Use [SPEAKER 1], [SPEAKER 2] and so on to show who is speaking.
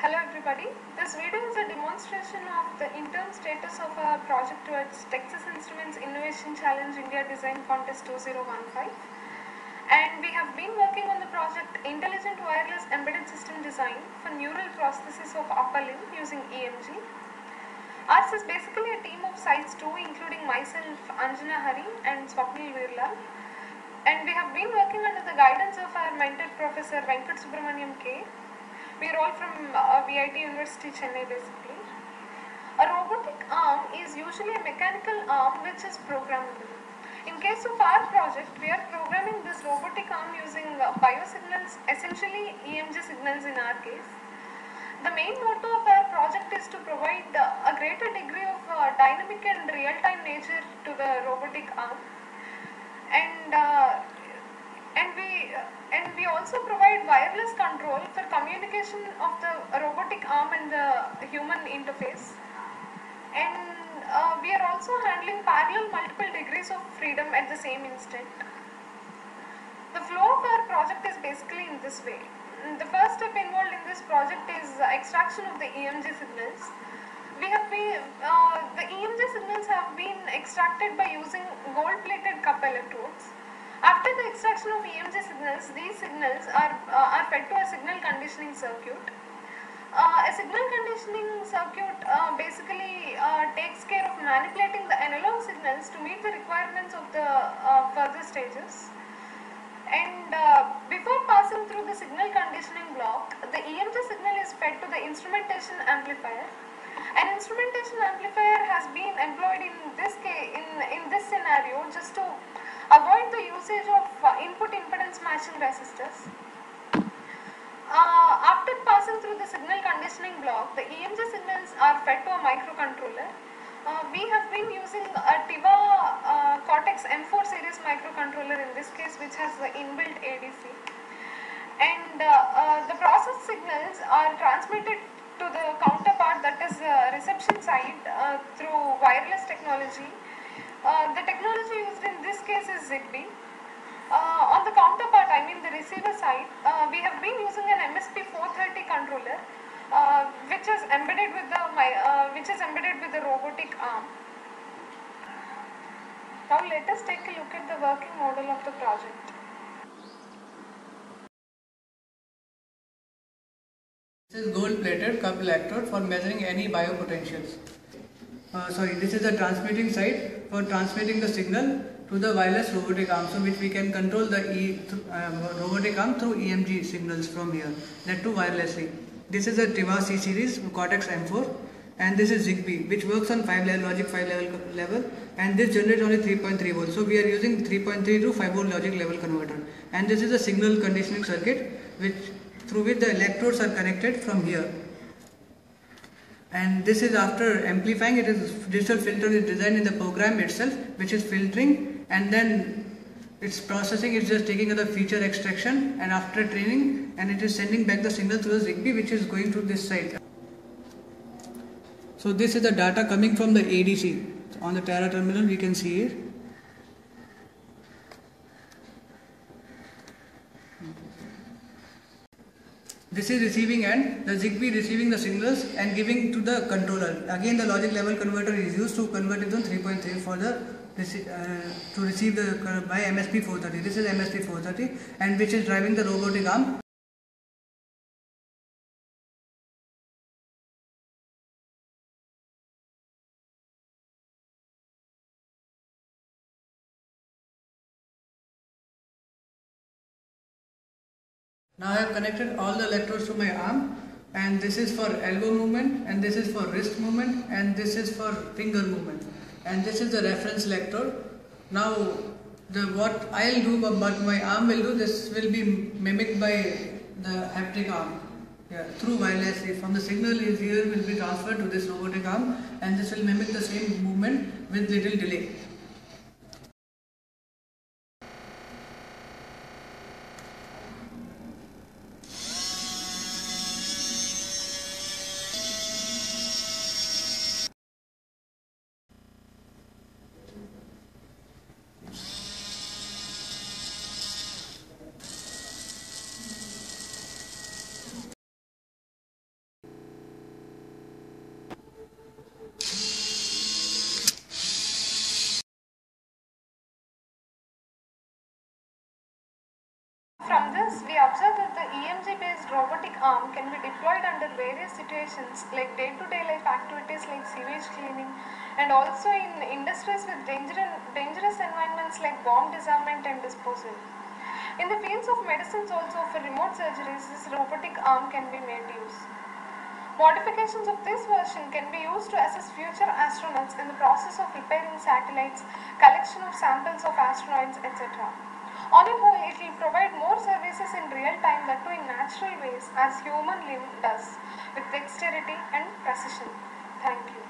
[SPEAKER 1] Hello everybody, this video is a demonstration of the interim status of our project towards Texas Instruments Innovation Challenge India Design Contest 2015, and we have been working on the project Intelligent Wireless Embedded System Design for Neural Prosthesis of Upper Limb using EMG. Ours is basically a team of sites too, including myself, Anjana Hari and Swapnil Virlal, and we have been working under the guidance of our mentor Professor Venkat Subramaniam K. We are all from VIT University, Chennai basically. A robotic arm is usually a mechanical arm which is programmable. In case of our project, we are programming this robotic arm using biosignals, essentially EMG signals in our case. The main motto of our project is to provide a greater degree of dynamic and real-time nature to the robotic arm. And we also provide wireless control for communication of the robotic arm and the human interface. And we are also handling parallel multiple degrees of freedom at the same instant. The flow of our project is basically in this way. The first step involved in this project is extraction of the EMG signals. The EMG signals have been extracted by using gold-plated cup electrodes. After the extraction of EMG signals, these signals are fed to a signal conditioning circuit. A signal conditioning circuit basically takes care of manipulating the analog signals to meet the requirements of the further stages. And before passing through the signal conditioning block, the EMG signal is fed to the instrumentation amplifier. An instrumentation amplifier has been employed in this case, in this scenario, just to avoid the usage of input impedance matching resistors. After passing through the signal conditioning block, the EMG signals are fed to a microcontroller. We have been using a TIVA Cortex M4 series microcontroller in this case, which has the inbuilt ADC. And the process signals are transmitted to the counterpart, that is reception side, through wireless technology. The technology used in this case is ZigBee. On the counterpart, I mean the receiver side, we have been using an MSP 430 controller, which is embedded with the robotic arm. Now let us take a look at the working model of the project.
[SPEAKER 2] This is gold-plated cup electrode for measuring any biopotentials. This is the transmitting side for transmitting the signal to the wireless robotic arm, so which we can control the robotic arm through EMG signals from here, that too wirelessly. This is a TIVA C series Cortex M4, and this is ZigBee, which works on 5 level logic 5 level, and this generates only 3.3 volts. So we are using 3.3 to 5 volt logic level converter, and this is a signal conditioning circuit through which the electrodes are connected from here. And this is after amplifying, it is digital filter is designed in the program itself, which is filtering, and then its processing is just taking the feature extraction, and after training, and it is sending back the signal to the ZigBee, which is going to this side. So this is the data coming from the ADC. On the Terra terminal we can see it. This is receiving end, the ZigBee receiving the signals and giving to the controller. Again the logic level converter is used to convert it to 3.3 for the to receive the by MSP 430. This is MSP 430, and which is driving the robotic arm. Now I have connected all the electrodes to my arm, and this is for elbow movement, and this is for wrist movement, and this is for finger movement, and this is the reference electrode. Now what I'll do, but my arm will do, this will be mimicked by the haptic arm through wirelessly. From the signal is here will be transferred to this robotic arm, and this will mimic the same movement with little delay.
[SPEAKER 1] observed that the EMG-based robotic arm can be deployed under various situations like day-to-day life activities like sewage cleaning, and also in industries with dangerous environments like bomb disarmament and disposal. In the fields of medicines also, for remote surgeries, this robotic arm can be made use. Modifications of this version can be used to assess future astronauts in the process of repairing satellites, collection of samples of asteroids, etc. On the whole, it will provide more services in real time, that too in natural ways, as human limb does, with dexterity and precision. Thank you.